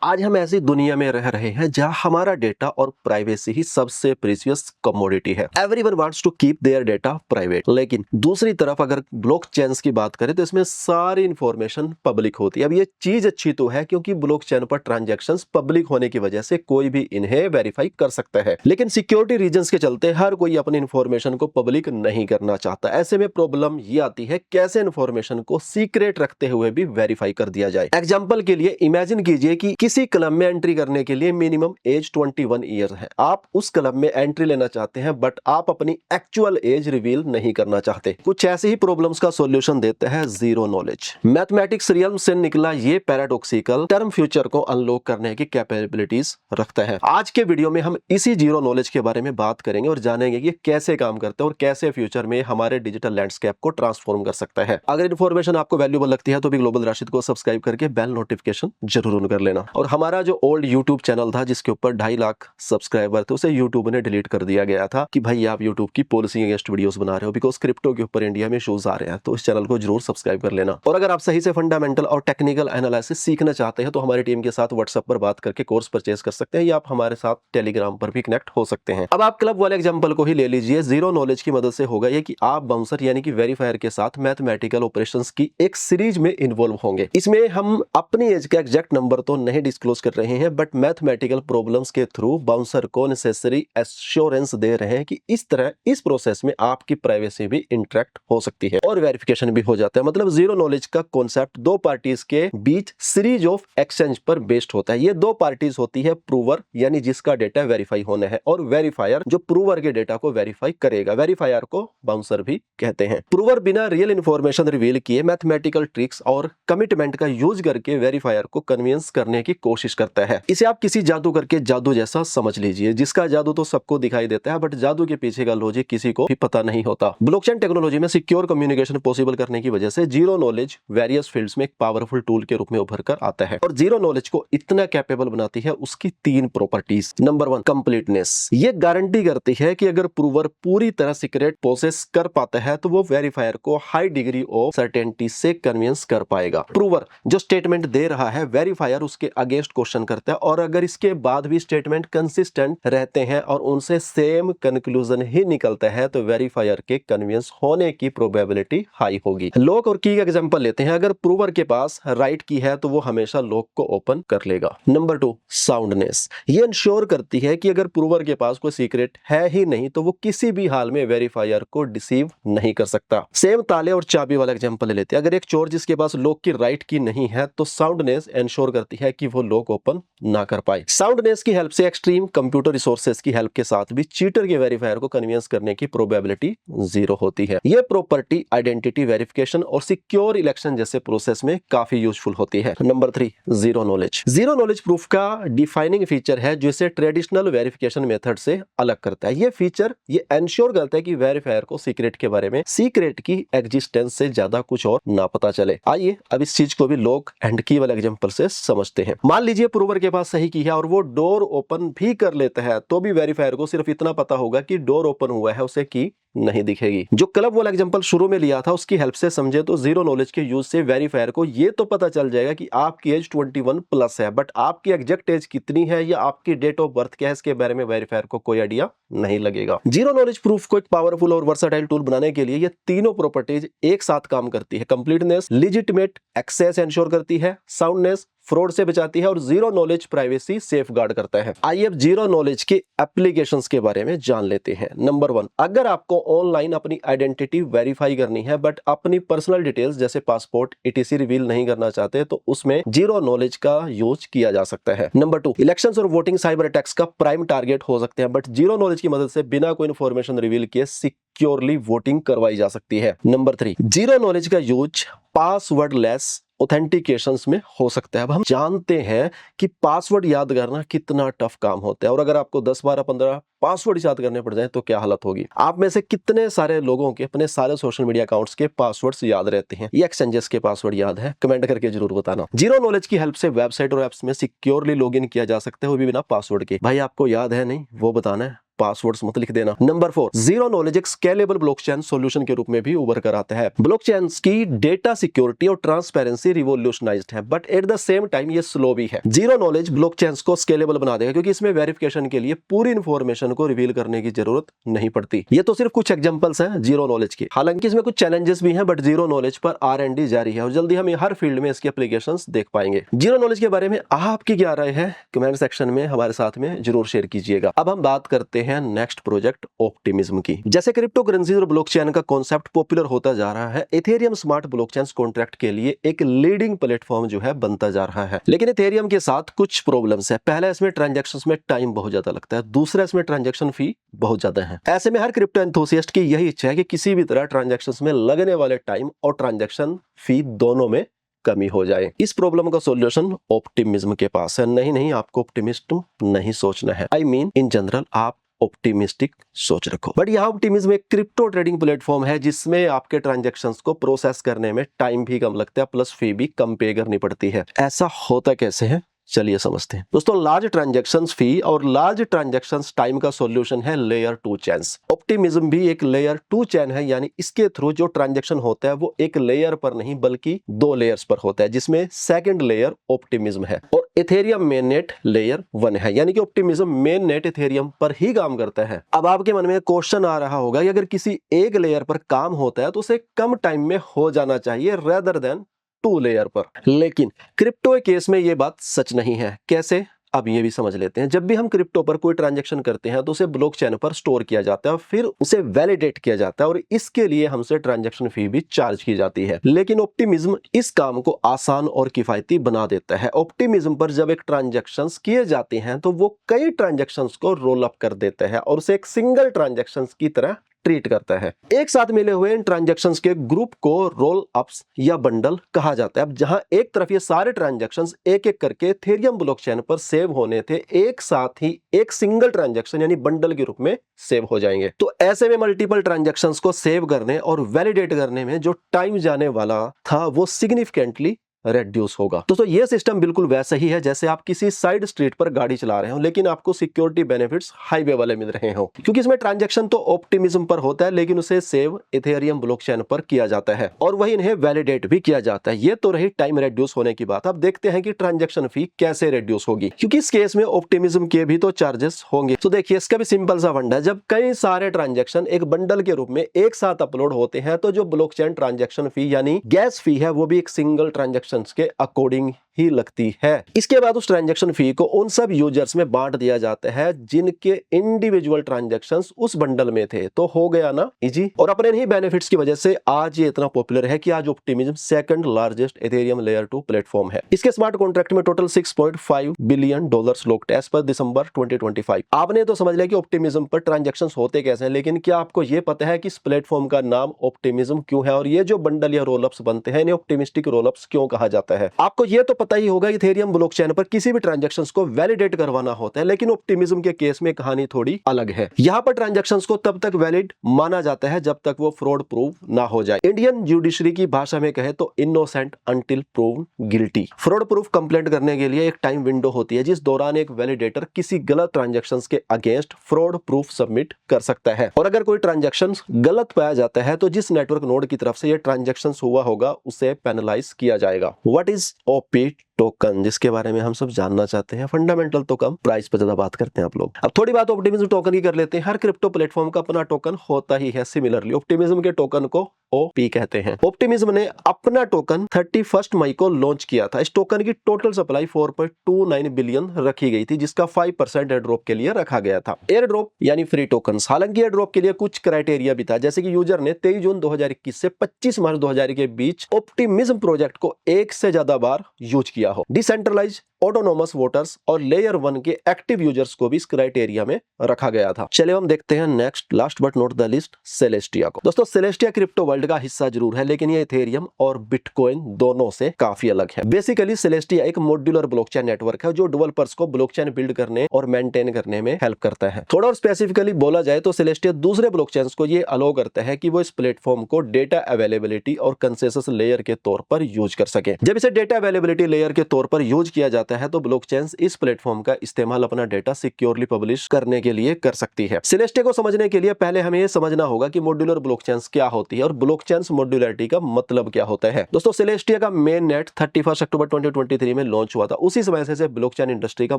आज हम ऐसी दुनिया में रह रहे हैं जहां हमारा डेटा और प्राइवेसी ही सबसे प्रीशियस कमोडिटी है। Everyone wants to keep their data private, लेकिन दूसरी तरफ अगर ब्लॉकचेन्स की बात करें तो इसमें सारी इंफॉर्मेशन पब्लिक होती है। अब ये चीज अच्छी तो है क्योंकि ब्लॉकचेन पर ट्रांजैक्शंस पब्लिक होने की वजह से कोई भी इन्हें वेरीफाई कर सकता है, लेकिन सिक्योरिटी रीजंस के चलते हर कोई अपनी इंफॉर्मेशन को पब्लिक नहीं करना चाहता। ऐसे में प्रॉब्लम ये आती है कैसे इंफॉर्मेशन को सीक्रेट रखते हुए भी वेरीफाई कर दिया जाए। एग्जाम्पल के लिए इमेजिन कीजिए कि किसी क्लब में एंट्री करने के लिए मिनिमम एज 21 ईयर है। आप उस क्लब में एंट्री लेना चाहते हैं बट आप अपनी एक्चुअल एज रिवील नहीं करना चाहते। कुछ ऐसे ही प्रॉब्लम्स का सॉल्यूशन देता है जीरो नॉलेज। मैथमेटिक्स रियल्म से निकला ये पैराडॉक्सिकल टर्म फ्यूचर को अनलॉक करने की कैपेबिलिटीज रखता है। आज के वीडियो में हम इसी जीरो नॉलेज के बारे में बात करेंगे और जानेंगे कि कैसे काम करता है और कैसे फ्यूचर में हमारे डिजिटल लैंडस्केप को ट्रांसफॉर्म कर सकता है। अगर इन्फॉर्मेशन आपको वैल्यूएबल लगती है तो भी ग्लोबल राशिद को सब्सक्राइब करके बेल नोटिफिकेशन जरूर ऑन कर लेना। और हमारा जो ओल्ड यूट्यूब चैनल था जिसके ऊपर 2.5 लाख सब्सक्राइबर थे, उसे यूट्यूब ने डिलीट कर दिया गया था कि भाई आप यूट्यूब की पॉलिसी अगेंस्ट वीडियोस बना रहे हो, बिकॉज क्रिप्टो के ऊपर इंडिया में इश्यूज आ रहे हैं। तो इस चैनल को जरूर सब्सक्राइब कर लेना। और अगर आप सही से फंडामेंटल और टेक्निकल एनालिसिस सीखना चाहते हैं तो हमारी टीम के साथ व्हाट्सएप पर बात करके कोर्स परचेज कर सकते हैं या आप हमारे साथ टेलीग्राम पर भी कनेक्ट हो सकते हैं। अब आप क्लब वाले एग्जांपल को ही ले लीजिए। जीरो नॉलेज की मदद से होगा ये कि आप बाउंसर यानी कि वेरीफायर के साथ मैथमेटिकल ऑपरेशंस की एक सीरीज में इन्वॉल्व होंगे। इसमें हम अपनी एज का एग्जैक्ट नंबर तो नहीं डिस्क्लोज कर रहे हैं बट मैथमेटिकल प्रॉब्लम्स के थ्रू बाउंसर को नेसेसरी एश्योरेंस दे रहे हैं कि इस तरह इस प्रोसेस में आपकी प्राइवेसी भी इंटरेक्ट हो सकती है और वेरिफिकेशन भी हो जाता है। मतलब जीरो नॉलेज का कॉन्सेप्ट दो पार्टीज के बीच सीरीज ऑफ एक्सचेंज पर बेस्ड होता है। ये दो पार्टीज होती है, प्रूवर यानी जिसका डेटा वेरीफाई होना है और वेरीफायर जो प्रूवर के डेटा को वेरीफाई करेगा। वेरीफायर को बाउंसर भी कहते हैं। प्रूवर बिना रियल इंफॉर्मेशन रिवील किए मैथमेटिकल ट्रिक्स और कमिटमेंट का यूज करके वेरीफायर को कन्विंस करने की कोशिश करता है। इसे आप किसी जादू करके जादू जैसा समझ लीजिए, जिसका जादू तो सबको दिखाई देता है बट जादू के पीछे का लॉजिक किसी को भी पता नहीं होता। ब्लॉकचेन टेक्नोलॉजी में सिक्योर कम्युनिकेशन पॉसिबल करने की वजह से जीरो नॉलेज वेरियस फील्ड्स में एक पावरफुल टूल के रूप में उभर कर आता है। और जीरो नॉलेज को इतना कैपेबल बनाती है उसकी 3 प्रॉपर्टीज। Number 1, completeness. ये गारंटी करती है कि अगर प्रूवर पूरी तरह सीक्रेट प्रोसेस कर पाता है तो वो वेरीफायर को हाई डिग्री ऑफ सर्टेनिटी से कन्विंस कर पाएगा। प्रूवर जो स्टेटमेंट दे रहा है वेरीफायर उसके अगेंस्ट क्वेश्चन करता है और अगर इसके बाद भी स्टेटमेंट कंसिस्टेंट रहते हैं और उनसे सेम कंक्लूजन ही निकलता है तो वेरीफायर के कन्विंस होने की प्रोबेबिलिटी हाई होगी। लॉक और की का एग्जांपल लेते हैं। अगर प्रूवर के पास राइट की है तो वो हमेशा लॉक को ओपन कर लेगा। Number 2, soundness. ये इंश्योर करती है कि अगर प्रूवर के पास कोई सीक्रेट है ही नहीं तो वो किसी भी हाल में वेरीफायर को डिसीव नहीं कर सकता। सेम ताले और चाबी वाला एग्जांपल ले लेते हैं। अगर एक चोर जिसके पास लॉक की राइट की नहीं है तो साउंडनेस इंश्योर करती है कि वो लॉक ओपन ना कर पाए। साउंडनेस की हेल्प से एक्सट्रीम कंप्यूटर रिसोर्सेज की हेल्प के साथ भी चीटर के वेरीफायर को कन्विंस करने की प्रोबेबिलिटी 0 होती है। ये प्रॉपर्टी आइडेंटिटी वेरिफिकेशन और सिक्योर इलेक्शन जैसे प्रोसेस में काफी यूजफुल होती है। Number 3, zero knowledge. Zero knowledge proof का डिफाइनिंग फीचर है जो इसे ट्रेडिशनल वेरिफिकेशन मेथड से अलग करता है। ये फीचर ये एंश्योर करता है कि वेरीफायर को सीक्रेट के बारे में सीक्रेट की एग्जिस्टेंस से ज्यादा कुछ और ना पता चले। आइए अब इस चीज को भी लॉक एंड की वाले एग्जांपल से समझते हैं। मान लीजिए प्रूवर के पास सही की है और वो डोर ओपन भी कर लेता है तो भी वेरीफायर को सिर्फ इतना पता होगा कि डोर ओपन हुआ है, उसे की नहीं दिखेगी। जो क्लब वाला एग्जांपल शुरू में लिया था उसकी हेल्प से समझे तो जीरो नॉलेज के यूज से वेरीफायर को ये तो पता चल जाएगा कि आपकी एज 21 प्लस है बट आपकी एग्जैक्ट एज कितनी है या आपकी डेट ऑफ बर्थ क्या है इसके बारे में वेरीफायर को कोई आइडिया नहीं लगेगा। जीरो नॉलेज प्रूफ को एक पावरफुल और वर्सटाइल टूल बनाने के लिए ये तीनों प्रॉपर्टीज एक साथ काम करती है। कंप्लीटनेस लेजिटिमेट एक्सेस इंश्योर करती है, साउंडनेस फ्रॉड से बचाती है और zero knowledge privacy safe guard करता है। आइए अब जीरो नॉलेज के एप्लीकेशंस के बारे में जान लेते हैं। नंबर 1, अगर आपको ऑनलाइन अपनी आइडेंटिटी वेरीफाई करनी है बट अपनी पर्सनल डिटेल्स जैसे पासपोर्ट etc रिवील नहीं करना चाहते तो उसमें जीरो नॉलेज का यूज किया जा सकता है। नंबर 2, इलेक्शंस और वोटिंग साइबर अटैक्स का प्राइम टारगेट हो सकते हैं बट जीरो नॉलेज की मदद से बिना कोई इन्फॉर्मेशन रिवील किए सिक्योरली वोटिंग करवाई जा सकती है। नंबर 3, जीरो नॉलेज का यूज पासवर्ड लेस ऑथेंटिकेशंस में हो सकता है। अब हम जानते हैं कि पासवर्ड याद करना कितना टफ काम होता है और अगर आपको 10, 12, 15 पासवर्ड याद करने पड़ जाए तो क्या हालत होगी। आप में से कितने सारे लोगों के अपने सारे सोशल मीडिया अकाउंट्स के पासवर्ड्स याद रहते हैं या एक्सचेंजेस के पासवर्ड याद है? कमेंट करके जरूर बताना। जीरो नॉलेज की हेल्प से वेबसाइट और एप्स में सिक्योरली लॉगिन किया जा सकता है वो भी बिना पासवर्ड के। भाई आपको याद है नहीं वो बताना है, पासवर्ड्स मत लिख देना। नंबर 4, जीरो नॉलेज एक स्केलेबल ब्लॉकचेन सॉल्यूशन के रूप में भी उभर कर आता है। ब्लॉकचेन्स की डेटा सिक्योरिटी और ट्रांसपेरेंसी रिवॉल्यूशनाइज्ड है, but at the same time ये स्लो भी है। जीरो नॉलेज ब्लॉकचेन्स को स्केलेबल बना देगा क्योंकि इसमें वेरिफिकेशन के लिए पूरी इंफॉर्मेशन को रिवील करने की जरूरत नहीं पड़ती। ये तो सिर्फ कुछ एग्जांपल्स हैं जीरो नॉलेज की, हालांकि इसमें कुछ चैलेंजेस भी हैं, बट जीरो नॉलेज पर R&D जारी है और जल्दी हम हर फील्ड में इसके एप्लीकेशंस देख पाएंगे। जीरो नॉलेज के बारे में आपकी क्या राय है कमेंट सेक्शन में हमारे साथ में जरूर शेयर कीजिएगा। अब हम बात करते हैं नेक्स्ट प्रोजेक्ट ऑप्टिमिज्म की। जैसे क्रिप्टो करेंसी और ब्लॉकचेन का कॉन्सेप्ट पॉपुलर होता जा रहा है, इथेरियम स्मार्ट ब्लॉकचेन कॉन्ट्रैक्ट के लिए एक लीडिंग प्लेटफॉर्म जो है बनता जा रहा है। लेकिन इथेरियम के साथ कुछ प्रॉब्लम्स है। पहला, इसमें ट्रांजैक्शंस में टाइम बहुत ज्यादा लगता है। दूसरा, इसमें ट्रांजैक्शन फी बहुत ज्यादा है। ऐसे में हर क्रिप्टो एंथुसियास्ट की यही इच्छा है कि किसी भी तरह ट्रांजैक्शंस में लगने वाले टाइम और ट्रांजैक्शन फी दोनों में कमी हो जाए। इस प्रॉब्लम का सॉल्यूशन ऑप्टिमिज्म के पास है। नहीं, आपको ऑप्टिमिस्ट नहीं सोचना है। आई मीन इन जनरल आप ऑप्टिमिस्टिक सोच रखो। बट यहाँ ऑप्टिमिज्म एक क्रिप्टो ट्रेडिंग प्लेटफॉर्म है जिसमें आपके ट्रांजैक्शंस को प्रोसेस करने में टाइम भी कम लगता है, प्लस फी भी कम पे करनी पड़ती है। ऐसा होता कैसे है, चलिए समझते हैं। दोस्तों, लार्ज ट्रांजैक्शंस फी और लार्ज ट्रांजैक्शंस टाइम का सॉल्यूशन है लेयर 2 चेन्स। ऑप्टिमिज्म भी एक लेयर 2 चेन है, यानी इसके थ्रू जो ट्रांजैक्शन होता है वो एक लेयर पर नहीं बल्कि 2 लेयर्स पर होता है, जिसमें सेकंड लेयर ऑप्टिमिज्म है और इथेरियम मेन नेट लेयर 1 है। यानी कि ऑप्टिमिज्म मेन नेट इथेरियम पर ही काम करता है। अब आपके मन में क्वेश्चन आ रहा होगा कि अगर किसी एक लेयर पर काम होता है तो उसे कम टाइम में हो जाना चाहिए रेदर देन 2 लेयर पर। लेकिन क्रिप्टो के केस में यह बात सच नहीं है। कैसे, अब ये भी समझ लेते हैं। जब भी हम क्रिप्टो पर कोई ट्रांजैक्शन करते हैं तो उसे ब्लॉकचेन पर स्टोर किया जाता है, फिर उसे वैलिडेट किया जाता है और इसके लिए हमसे ट्रांजैक्शन फी भी चार्ज की जाती है। लेकिन ऑप्टिमिज्म इस काम को आसान और किफायती बना देता है। ऑप्टिमिज्म पर जब एक ट्रांजैक्शंस किए जाते हैं तो वो कई ट्रांजैक्शंस को रोल अप कर देता है और उसे एक सिंगल ट्रांजैक्शंस की तरह ट्रीट करता है। एक साथ मिले हुए इन ट्रांजैक्शंस के ग्रुप को रोल अप्स या बंडल कहा जाता है। अब जहां एक तरफ ये सारे ट्रांजैक्शंस एक एक करके इथेरियम ब्लॉकचेन पर सेव होने थे, एक साथ ही एक सिंगल ट्रांजैक्शन यानी बंडल के रूप में सेव हो जाएंगे। तो ऐसे में मल्टीपल ट्रांजैक्शंस को सेव करने और वैलिडेट करने में जो टाइम जाने वाला था वो सिग्निफिकेंटली रेड्यूस होगा। दोस्तों, ये सिस्टम बिल्कुल वैसा ही है जैसे आप किसी साइड स्ट्रीट पर गाड़ी चला रहे हो लेकिन आपको सिक्योरिटी बेनिफिट्स हाईवे वाले मिल रहे हो, क्योंकि इसमें ट्रांजैक्शन तो ऑप्टिमिज्म पर होता है लेकिन उसे सेव इथेरियम ब्लॉकचेन पर किया जाता है और वही इन्हें वैलिडेट भी किया जाता है। ये तो रही टाइम रेड्यूस होने की बात। अब देखते हैं कि ट्रांजैक्शन फी कैसे रेड्यूस होगी, क्योंकि इस केस में ऑप्टिमिज्म के भी तो चार्जेस होंगे। तो देखिए, इसका भी सिंपल सा फंडा है। जब कई सारे ट्रांजैक्शन एक बंडल के रूप में एक साथ अपलोड होते हैं तो जो ब्लॉकचेन ट्रांजैक्शन फी यानी गैस फी है वो भी एक सिंगल ट्रांजैक्शन के अकॉर्डिंग ही लगती है। इसके बाद उस ट्रांजैक्शन फी को उन सब यूजर्स में बांट दिया जाता है जिनके इंडिविजुअल ट्रांजैक्शंस उस बंडल में थे। तो हो गया ना इजी। और अपने इन्हीं बेनिफिट्स की वजह से आज ये इतना पॉपुलर है कि आज Optimism second largest Ethereum layer 2 platform है। इसके स्मार्ट कॉन्ट्रैक्ट में total $6.5 billion locked as per December 2025। आपने तो समझ लिया कि ऑप्टिमिज्म पर ट्रांजैक्शंस होते कैसे हैं, लेकिन क्या आपको यह पता है कि इस प्लेटफॉर्म का नाम ऑप्टिमिज्म क्यों है और ये जो बंडल या रोलअप्स बनते हैं इन्हें ऑप्टिमिस्टिक रोलअप्स क्यों कहा जाता है? आपको यह तो पता ही होगा इथेरियम ब्लॉकचेन पर किसी भी ट्रांजैक्शंस को वैलिडेट करवाना होता है, लेकिन ऑप्टिमिज्म के केस में कहानी थोड़ी अलग है। यहां पर ट्रांजैक्शंस को तब तक वैलिड माना जाता है जब तक वो फ्रॉड प्रूव ना हो जाए। इंडियन जुडिशरी की भाषा में कहे तो innocent until proved guilty. Fraud proof complaint करने के लिए एक टाइम विंडो होती है जिस दौरान एक वैलिडेटर किसी गलत ट्रांजैक्शंस के अगेंस्ट फ्रॉड प्रूफ सबमिट कर सकता है और अगर कोई ट्रांजैक्शन गलत पाया जाता है तो जिस नेटवर्क नोड की तरफ से ये ट्रांजैक्शन हुआ होगा उसे पेनलाइज किया जाएगा। व्हाट इज ओपी टोकन, जिसके बारे में हम सब जानना चाहते हैं। फंडामेंटल तो कम, प्राइस पर ज्यादा बात करते हैं आप लोग। अब थोड़ी बात ऑप्टिमिज्म टोकन की कर लेते हैं। हर क्रिप्टो प्लेटफॉर्म का अपना टोकन होता ही है। सिमिलरली ऑप्टिमिज्म के टोकन को ओपी कहते हैं। ऑप्टिमिज्म ने अपना टोकन 31 मई को लॉन्च किया था। इस टोकन की टोटल सप्लाई 4.29 बिलियन रखी गई थी, जिसका 5% एयर ड्रॉप के लिए रखा गया था। एयर ड्रॉप यानी फ्री टोकन। हालांकि एयर ड्रॉप के लिए कुछ क्राइटेरिया भी था, जैसे कि यूजर ने 23 जून 2021 से 25 मार्च 2000 के बीच ऑप्टिमिज्म प्रोजेक्ट को एक से ज्यादा बार यूज किया हो। डिसेंट्रलाइज ऑटोनोमस वोटर्स और लेयर 1 के एक्टिव यूजर्स को भी इस क्राइटेरिया में रखा गया था। चलिए हम देखते हैं next, last but not the list, Celestia को। दोस्तों, सेलेस्टिया क्रिप्टो वर्ल्ड का हिस्सा जरूर है, लेकिन ये इथेरियम और बिटकॉइन दोनों से काफी अलग है। बेसिकली सेलेस्टिया एक मॉड्यूलर ब्लॉकचेन नेटवर्क है जो डेवलपर्स को ब्लॉकचेन बिल्ड करने और मेंटेन करने में हेल्प करता है। थोड़ा और स्पेसिफिकली बोला जाए तो सेलेस्टिया दूसरे ब्लॉकचेन्स को ये अलाउ करता है कि वो इस प्लेटफॉर्म को डेटा अवेलेबिलिटी और कंसेंसस लेयर के तौर पर यूज कर सके। जब इसे डेटा अवेलेबिलिटी लेयर के तौर पर यूज किया जाता जाता है तो ब्लॉकचेन इस प्लेटफॉर्म का इस्तेमाल अपना डेटा सिक्योरली पब्लिश करने के लिए कर सकती है। सेलेस्टिया को समझने के लिए पहले हमें यह समझना होगा कि मॉड्यूलर ब्लॉकचेन क्या होती है और ब्लॉकचेन मॉड्यूलरिटी का मतलब क्या होता है। दोस्तों, सेलेस्टिया का मेन नेट 31 अक्टूबर 2023 में लॉन्च हुआ था। उसी समय से ब्लॉकचेन इंडस्ट्री का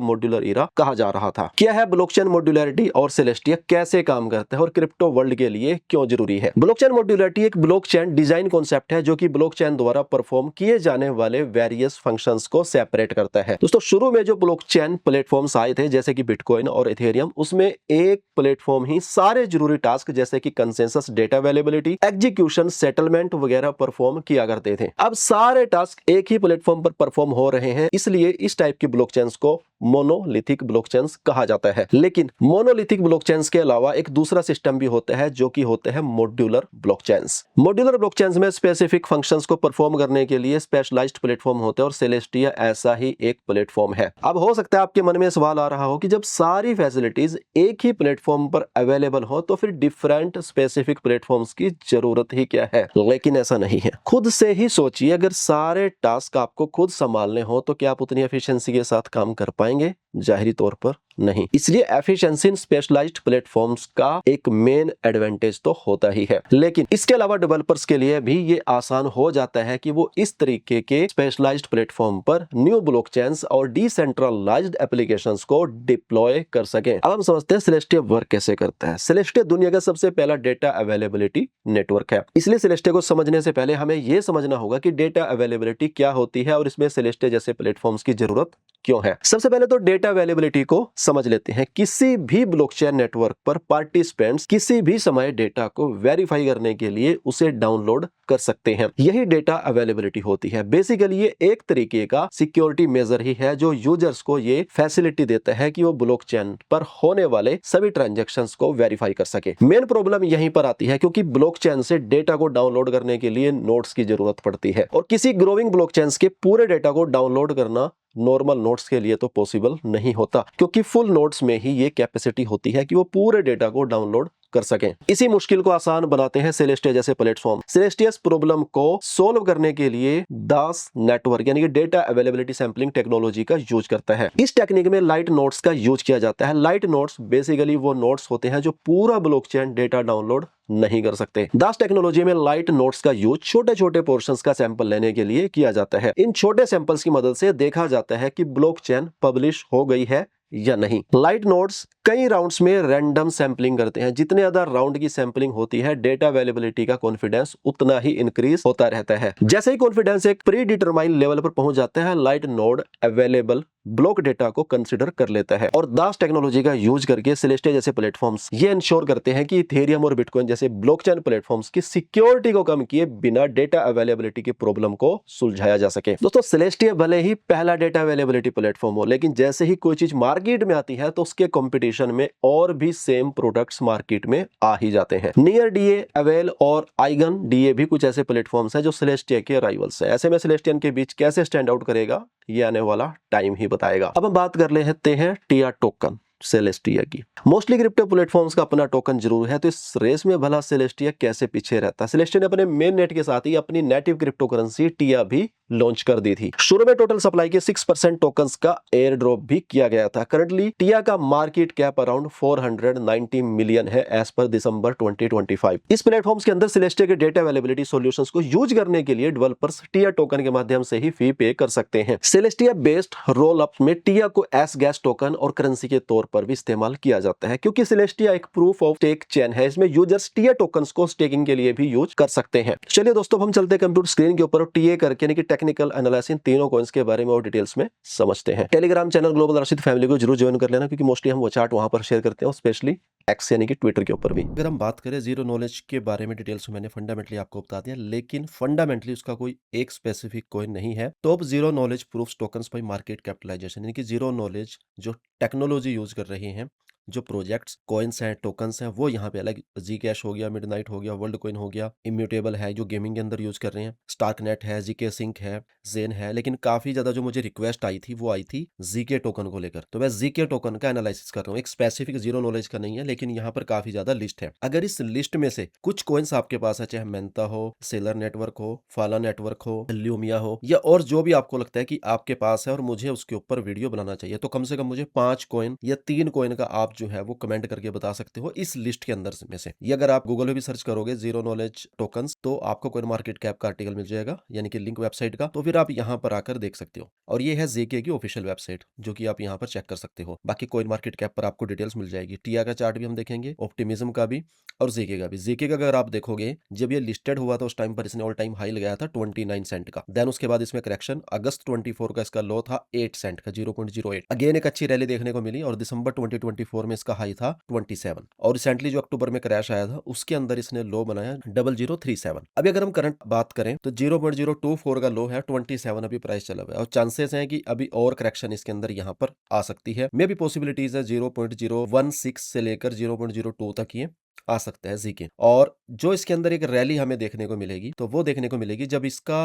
मॉड्यूलर इरा कहा जा रहा था। क्या है ब्लॉकचेन मॉड्यूलरिटी और सेलेस्टिया कैसे काम करता है और क्रिप्टो वर्ल्ड के लिए क्यों जरूरी है? ब्लॉकचेन मॉड्यूलरिटी एक ब्लॉकचेन डिजाइन कॉन्सेप्ट है जो कि ब्लॉकचेन द्वारा परफॉर्म किए जाने वाले वेरियस फंक्शंस को सेपरेट करता है। दोस्तों, शुरू में जो ब्लॉकचेन प्लेटफॉर्म्स आए थे जैसे कि बिटकॉइन और इथेरियम, उसमें एक प्लेटफॉर्म ही सारे जरूरी टास्क जैसे कि consensus, data availability, execution, settlement वगैरह परफॉर्म किया करते थे। अब सारे टास्क एक ही प्लेटफॉर्म पर परफॉर्म हो रहे हैं, इसलिए इस टाइप की ब्लॉकचेन्स को मोनोलिथिक ब्लॉकचेन्स कहा जाता है। लेकिन मोनोलिथिक ब्लॉकचेन्स के अलावा एक दूसरा सिस्टम भी होता है जो कि होते हैं मॉड्यूलर ब्लॉकचेन्स। मॉड्यूलर ब्लॉकचेन्स में स्पेसिफिक फंक्शंस को परफॉर्म करने के लिए स्पेशलाइज्ड प्लेटफॉर्म होते हैं और सेलेस्टिया ऐसा ही एक प्लेटफॉर्म है। अब हो सकता है आपके मन में सवाल आ रहा हो कि जब सारी फैसिलिटीज एक ही प्लेटफॉर्म पर अवेलेबल हो तो फिर डिफरेंट स्पेसिफिक प्लेटफॉर्म्स की जरूरत ही क्या है? लेकिन ऐसा नहीं है। खुद से ही सोचिए, अगर सारे टास्क आपको खुद संभालने हो तो क्या आप उतनी एफिशिएंसी के साथ काम कर पाएंगे? जाहिरी तौर पर नहीं। इसलिए एफिशिएंसी इन स्पेशलाइज्ड प्लेटफॉर्म्स का एक मेन एडवांटेज तो होता ही है, लेकिन इसके अलावा डेवलपर्स के लिए भी ये आसान हो जाता है कि वो इस तरीके के स्पेशलाइज्ड प्लेटफॉर्म पर न्यू ब्लॉकचेन्स और डिसेंट्रलाइज्ड एप्लीकेशंस को डिप्लॉय कर सकें। अब हम समझते हैं सेलेस्टिया वर्क कैसे करता है। सेलेस्टिया दुनिया का सबसे पहला डेटा अवेलेबिलिटी नेटवर्क है। इसलिए सेलेस्टिया को समझने से पहले हमें यह समझना होगा कि डेटा अवेलेबिलिटी क्या होती है और इसमें सेलेस्टिया जैसे प्लेटफॉर्म्स की जरूरत क्यों है। सबसे पहले तो डेटा अवेलेबिलिटी को समझ लेते हैं। किसी भी ब्लॉकचेन नेटवर्क पर पार्टिसिपेंट्स किसी भी समय डेटा को वेरीफाई करने के लिए उसे डाउनलोड कर सकते हैं। यही डेटा अवेलेबिलिटी होती है। बेसिकली ये एक तरीके का सिक्योरिटी मेजर ही है जो यूजर्स को ये फैसिलिटी देता है कि वो ब्लॉकचेन पर होने वाले सभी ट्रांजैक्शंस को वेरीफाई कर सके। मेन प्रॉब्लम यहीं पर आती है क्योंकि ब्लॉकचेन से डेटा को डाउनलोड करने के लिए नोड्स की जरूरत पड़ती है और किसी ग्रोइंग ब्लॉकचेन्स के पूरे डेटा को डाउनलोड करना नॉर्मल नोड्स के लिए तो पॉसिबल नहीं होता, क्योंकि फुल नोड्स में ही ये कैपेसिटी होती है कि वो पूरे डेटा को डाउनलोड कर सकें। इसी मुश्किल को आसान बनाते हैं सेलेस्टिया जैसे प्लेटफॉर्म। सेलेस्टिया इस प्रॉब्लम को सोल्व करने के लिए दास नेटवर्क यानी कि डेटा अवेलेबिलिटी सैंपलिंग टेक्नोलॉजी का यूज करता है। इस टेक्निक में लाइट नोड्स का यूज किया जाता है। लाइट नोड्स बेसिकली वो नोड्स होते हैं जो पूरा ब्लॉकचेन डेटा डाउनलोड नहीं कर सकते। दास टेक्नोलॉजी में लाइट नोड्स का यूज छोटे छोटे पोर्शंस का सैंपल लेने के लिए किया जाता है। इन छोटे सैंपल्स की मदद से देखा जाता है कि ब्लॉकचेन पब्लिश हो गई है या नहीं। लाइट नोड्स कई राउंड्स में रैंडम सैंपलिंग करते हैं। जितने ज्यादा राउंड की सैंपलिंग होती है, डेटा अवेलेबिलिटी का कॉन्फिडेंस उतना ही इंक्रीज होता रहता है। जैसे ही कॉन्फिडेंस एक प्री डिटरमाइन लेवल पर पहुंच जाता है, light node available block data को कंसीडर कर लेता है और दास टेक्नोलॉजी का यूज करके सेलेस्टिया जैसे प्लेटफॉर्म्स ये इंश्योर करते हैं कि इथेरियम और बिटकॉइन जैसे ब्लॉकचेन प्लेटफॉर्म्स की सिक्योरिटी को कम किए बिना डेटा अवेलेबिलिटी की प्रॉब्लम को सुलझाया जा सके। दोस्तों, सेलेस्टिया भले ही पहला डेटा अवेलेबिलिटी प्लेटफॉर्म हो, लेकिन जैसे ही कोई चीज मार्केट में आती है तो उसके कंपटीशन में और भी सेम प्रोडक्ट्स मार्केट में आ ही जाते हैं। नियर डीए, अवेल और आइगन डीए भी कुछ ऐसे प्लेटफॉर्म्स हैं जो सेलेस्टिया के राइवल्स हैं। ऐसे में सेलेस्टियन के बीच कैसे स्टैंड आउट करेगा ये आने वाला टाइम ही बताएगा। अब हम बात कर लेते हैं टिया टोकन सेलेस्टिया की। मोस्टली क्रिप्टो प्लेटफॉर्म्स का अपना टोकन जरूर है, तो इस रेस में भला सेलेस्टिया कैसे पीछे रहता है? सेलेस्टिया ने अपने मेन नेट के साथ ही अपनी नेटिव क्रिप्टो करेंसी टिया भी लॉन्च कर दी थी। शुरू में टोटल सप्लाई के 6% टोकन्स का एयर ड्रॉप भी किया गया था। करंटली टिया का मार्केट कैप अराउंड 490 मिलियन है एज पर दिसंबर 2025। इस प्लेटफॉर्म्स के अंदर सेलेस्टिया के डेटा अवेलेबिलिटी सॉल्यूशंस को यूज करने के लिए डेवलपर्स टिया टोकन के माध्यम से ही फी पे कर सकते हैं। सेलेस्टिया बेस्ड रोल अप में टिया को एस गैस टोकन और करेंसी के तौर पर भी इस्तेमाल किया जाता है, क्योंकि सेलेस्टिया एक प्रूफ ऑफ स्टेक चेन है। इसमें यूजर्स टिया टोकन्स को स्टेकिंग के लिए भी यूज कर सकते हैं। चलिए दोस्तों, हम चलते हैं कंप्यूटर स्क्रीन के ऊपर टीए करके यानी कि टेक्निकल एनालिसिस तीनों कॉइंस के बारे में और डिटेल्स में समझते हैं। Telegram channel global Rashid family को जरूर ज्वाइन कर लेना, क्योंकि मोस्टली हम वो चार्ट वहां पर शेयर करते हैं, स्पेशली एक्स यानी कि ट्विटर के ऊपर भी। अगर हम बात करें जीरो नॉलेज के बारे में डिटेल्स मैंने फंडामेंटली आपको बता दिया, लेकिन फंडामेंटली उसका कोई एक स्पेसिफिक कॉइन नहीं है। तो अब zero knowledge proof tokens by market capitalization यानी कि जीरो नॉलेज जो टेक्नोलॉजी यूज कर रही है, जो प्रोजेक्ट्स कॉइन्स हैं, टोकन्स हैं, वो यहाँ पे अलग, जी कैश हो गया, मिडनाइट हो गया, वर्ल्ड कॉइन हो गया, इम्यूटेबल है जो गेमिंग के अंदर यूज कर रहे हैं, स्टार्कनेट है, जीके सिंक है, जेन है। लेकिन काफी ज्यादा जो मुझे रिक्वेस्ट आई थी वो आई थी जीके टोकन को लेकर, तो मैं जीके टोकन का एनालिसिस कर रहा हूँ। एक स्पेसिफिक जीरो नॉलेज का नहीं है, लेकिन यहाँ पर काफी ज्यादा लिस्ट है। अगर इस लिस्ट में से कुछ कॉइन्स आपके पास है, चाहे मेंता हो, सेलर नेटवर्क हो, फाला नेटवर्क हो, ल्यूमिया हो, या और जो भी आपको लगता है कि आपके पास है और मुझे उसके ऊपर वीडियो बनाना चाहिए, तो कम से कम मुझे 5 कॉइन या 3 कॉइन का आप जो है वो कमेंट करके बता सकते हो इस लिस्ट के अंदर में से। ये अगर आप गूगल में भी सर्च करोगे जीरो नॉलेज टोकन्स, तो आपको कॉइन मार्केट कैप का आर्टिकल मिल जाएगा, यानी कि लिंक वेबसाइट का, तो फिर आप यहाँ पर आकर देख सकते हो। और ये है जेके की ऑफिशियल वेबसाइट, जो कि आप यहाँ पर चेक कर सकते हो। बाकी कॉइन मार्केट कैप पर आपको डिटेल्स मिल जाएगी, टिया का चार्ट भी हम देखेंगे, ऑप्टिमिज्म का भी, और जेके का भी। जेके का अगर आप देखोगे, जब ये लिस्टेड हुआ था उस टाइम पर इसने ऑल टाइम हाई लगाया था 29 सेंट का। देन उसके बाद इसमें करेक्शन, अगस्त 24 का इसका लो था 8 सेंट का, 0.08। अगेन एक अच्छी रैली देखने को मिली और दिसंबर 2024 में इसका हाई था 27। और रिसेंटली जो अक्टूबर में क्रैश आया था उसके अंदर इसने लो बनाया 0037। अभी अगर हम करंट बात करें तो 0.024 का लो है, 27 अभी प्राइस चला हुआ है, और चांसेस हैं कि अभी और करेक्शन इसके अंदर यहाँ पर आ सकती है। मे भी पॉसिबिलिटीज है 0.016 से लेकर 0.02 तक ये आ सकता है जीके। और जो इसके अंदर एक रैली हमें देखने को मिलेगी, तो वो देखने को मिलेगी जब इसका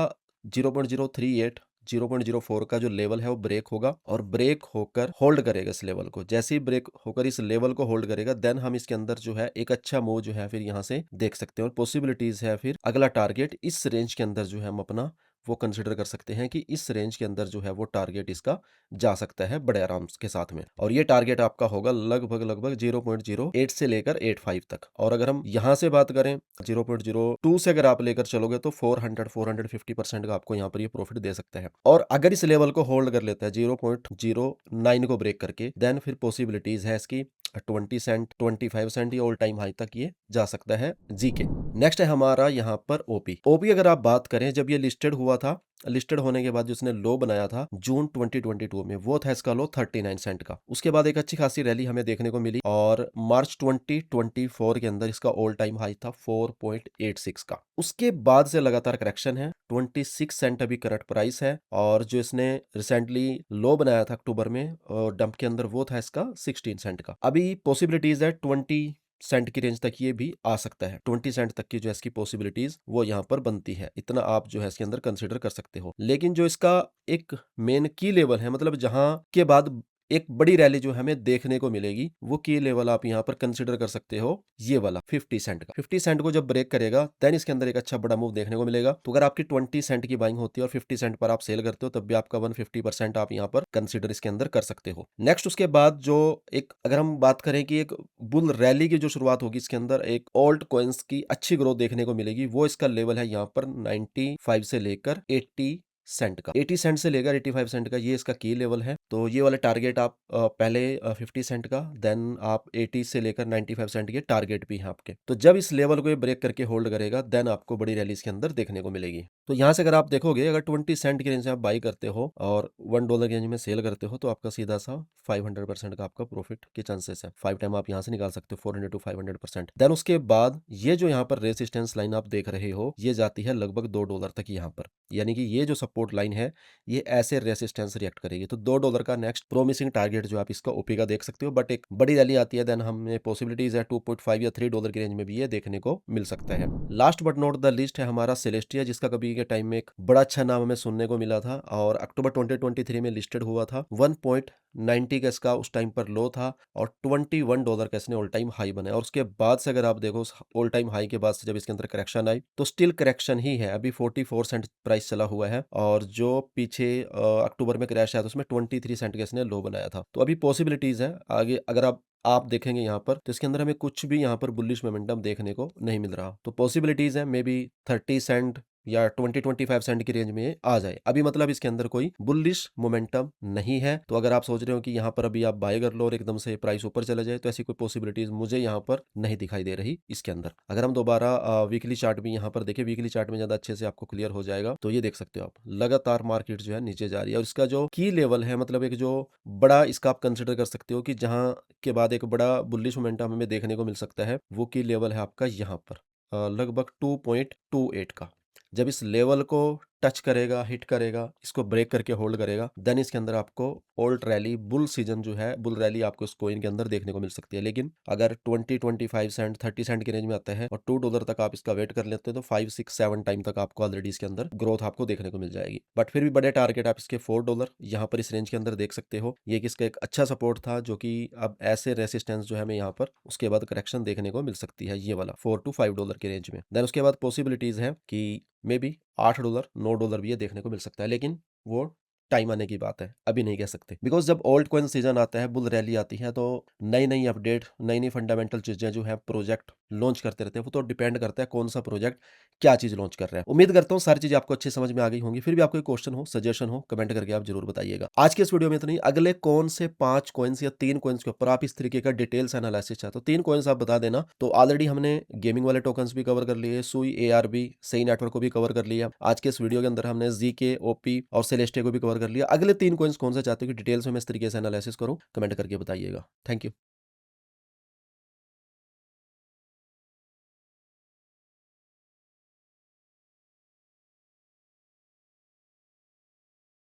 0.038 0.04 का जो लेवल है वो ब्रेक होगा, और ब्रेक होकर होल्ड करेगा इस लेवल को। जैसे ही ब्रेक होकर इस लेवल को होल्ड करेगा, देन हम इसके अंदर जो है एक अच्छा मूव जो है फिर यहाँ से देख सकते हैं। और पॉसिबिलिटीज है फिर अगला टारगेट इस रेंज के अंदर जो है हम अपना वो कंसिडर कर सकते हैं कि इस रेंज के अंदर जो है वो टारगेट इसका जा सकता है बड़े आराम के साथ में। और ये टारगेट आपका होगा लगभग 0.08 से लेकर 85 तक। और अगर हम यहाँ से बात करें 0.02 से अगर आप लेकर चलोगे, तो 450% का आपको यहाँ पर ये प्रॉफिट दे सकता है। और अगर इस लेवल को होल्ड कर लेता है 0.09 को ब्रेक करके, देन फिर पॉसिबिलिटीज है इसकी 20 सेंट 25 सेंट या ऑल टाइम हाई तक ये जा सकता है जीके। नेक्स्ट है हमारा यहाँ पर ओपी अगर आप बात करें, जब ये लिस्टेड हुआ था, लिस्टेड होने के बाद जिसने लो बनाया था जून 2022 में, वो था इसका लो 39 सेंट का। उसके बाद एक अच्छी खासी रैली हमें देखने को मिली, और मार्च 2024 के अंदर इसका ऑल टाइम हाई था 4.86 का। उसके बाद से लगातार करेक्शन है, 26 सेंट अभी करंट प्राइस है। और जो इसने रिसेंटली लो बनाया था अक्टूबर में डंप के अंदर, वो था इसका 16 सेंट का। अभी पॉसिबिलिटीज है 20 सेंट की रेंज तक ये भी आ सकता है। 20 सेंट तक की जो है इसकी पॉसिबिलिटीज वो यहाँ पर बनती है, इतना आप जो है इसके अंदर कंसिडर कर सकते हो। लेकिन जो इसका एक मेन की लेवल है, मतलब जहां के बाद एक बड़ी रैली जो हमें देखने को मिलेगी, वो की लेवल आप यहाँ पर कंसिडर कर सकते हो, ये वाला 50 सेंट का। 50 सेंट को जब ब्रेक करेगा, देन इसके अंदर एक अच्छा बड़ा मूव देखने को मिलेगा। तो अगर आपकी 20 सेंट की बाइंग होती है और 50 सेंट पर आप सेल करते हो, तब भी आपका 150% आप यहाँ पर कंसिडर इसके अंदर कर सकते हो। नेक्स्ट उसके बाद जो एक, अगर हम बात करें कि एक बुल रैली की जो शुरुआत होगी, इसके अंदर एक ऑल्ट कॉइन्स की अच्छी ग्रोथ देखने को मिलेगी। वो इसका लेवल है यहाँ पर 95 से लेकर 80 सेंट का, 80 सेंट से लेकर 85 सेंट का, ये इसका की लेवल है। तो ये वाला टारगेट आप पहले 50 सेंट का, देन आप 80 से लेकर 95 सेंट के टारगेट भी हैं आपके। तो जब इस लेवल को ये ब्रेक करके होल्ड करेगा, देन आपको बड़ी रैली इसके अंदर देखने को मिलेगी। तो यहाँ से अगर आप देखोगे, अगर 20 सेंट की रेंज से आप बाई करते हो और $1 की रेंज में सेल करते हो, तो आपका सीधा सा 500% का आपका प्रॉफिट के चांसेस है। 5 टाइम आप यहाँ से निकाल सकते हो, 400 to 500%। देन उसके बाद ये जो यहाँ पर रेसिस्टेंस लाइन आप देख रहे हो, ये जाती है लगभग $2 तक यहाँ पर, यानी कि ये जो सपोर्ट लाइन है, ये ऐसे रेसिस्टेंस रिएक्ट करेगी। तो $2 का नेक्स्ट प्रोमिसिंग टारगेट जो आप इसका ओपी का देख सकते हो। बट एक बड़ी रैली आती है, देन हमें पॉसिबिलिटीज है 2.5 या $3 की रेंज में भी ये देखने को मिल सकता है। Last but not the list है हमारा सेलेस्टिया, जिसका कभी के टाइम में एक बड़ा अच्छा नाम हमें सुनने को मिला था, और अक्टूबर 2023 में लिस्टेड हुआ था। 1.90 का इसका उस टाइम पर लो था, और $21 का इसने ऑल टाइम हाई बनाया। और उसके बाद से अगर आप देखो, ऑल टाइम हाई के बाद से जब इसके अंदर करेक्शन आई, तो स्टिल करेक्शन ही है। अभी 44 सेंट प्राइस चला हुआ है, और जो पीछे अक्टूबर में क्रैश आया था उसमें 23 सेंट का इसने लो बनाया था। तो अभी पॉसिबिलिटीज है आगे, अगर आप देखेंगे यहाँ पर, तो इसके अंदर हमें कुछ भी यहाँ पर बुलिश मोमेंटम देखने को नहीं मिल रहा। तो पॉसिबिलिटीज है मे बी 30 सेंट या 20-25 सेंट की रेंज में आ जाए। अभी मतलब इसके अंदर कोई बुलिश मोमेंटम नहीं है। तो अगर आप सोच रहे हो कि यहाँ पर अभी आप बाय कर लो और एकदम से प्राइस ऊपर चला जाए, तो ऐसी कोई पॉसिबिलिटीज मुझे यहाँ पर नहीं दिखाई दे रही इसके अंदर। अगर हम दोबारा वीकली चार्ट भी यहाँ पर देखें, वीकली चार्ट में ज्यादा अच्छे से आपको क्लियर हो जाएगा। तो ये देख सकते हो आप, लगातार मार्केट जो है नीचे जा रही है, और इसका जो की लेवल है, मतलब एक जो बड़ा इसका आप कंसिडर कर सकते हो कि जहां के बाद एक बड़ा बुलिश मोमेंटम हमें देखने को मिल सकता है, वो की लेवल है आपका यहाँ पर लगभग 2.28 का। जब इस लेवल को टच करेगा, हिट करेगा, इसको ब्रेक करके होल्ड करेगा, देन इसके अंदर आपको ओल्ड रैली बुल सीजन जो है, बुल रैली आपको इस कॉइन के अंदर देखने को मिल सकती है। लेकिन अगर 20-25 सेंट 30 सेंट की रेंज में आता है और $2 तक आप इसका वेट कर लेते हैं तो 5-6-7 टाइम तक आपको ऑलरेडी इसके अंदर ग्रोथ आपको देखने को मिल जाएगी। बट फिर भी बड़े टारगेट आप इसके $4 यहाँ पर इस रेंज के अंदर देख सकते हो। ये कि इसका एक अच्छा सपोर्ट था, जो कि अब ऐसे रेसिस्टेंस जो है हमें यहाँ पर उसके बाद करेक्शन देखने को मिल सकती है, ये वाला $4 to $5 की रेंज में। देन उसके बाद पॉसिबिलिटीज है कि मे बी $8 $9 भी ये देखने को मिल सकता है, लेकिन वो टाइम आने की बात है, अभी नहीं कह सकते। बिकॉज जब ओल्ड कॉइन सीजन आता है, बुल रैली आती है, तो नई नई अपडेट, नई नई फंडामेंटल चीजें जो है प्रोजेक्ट लॉन्च करते रहते हैं। वो तो डिपेंड करता है कौन सा प्रोजेक्ट क्या चीज लॉन्च कर रहा है। उम्मीद करता हूँ सारी चीजें आपको अच्छी समझ में आ गई होंगी। फिर भी आपको कोई क्वेश्चन हो, सजेशन हो, कमेंट करके आप जरूर बताइएगा। आज के इस वीडियो में इतना ही। अगले कौन से 5 कॉइन्स या 3 कॉइन्स के ऊपर आप इस तरीके का डिटेल्स एनालिसिस चाहते हो, 3 कॉइन्स आप बता देना। तो ऑलरेडी हमने गेमिंग वाले टोकन्स भी कवर कर लिए, सुई, ARB, सही नेटवर्क को भी कवर कर लिया। आज के इस वीडियो के अंदर हमने ZK, OP और सेलेस्टे को भी कवर कर लिया। अगले 3 कॉइन्स कौन से चाहते हो कि डिटेल्स में मैं इस तरीके से एनालिसिस करूं, कमेंट करके बताइएगा। Thank you.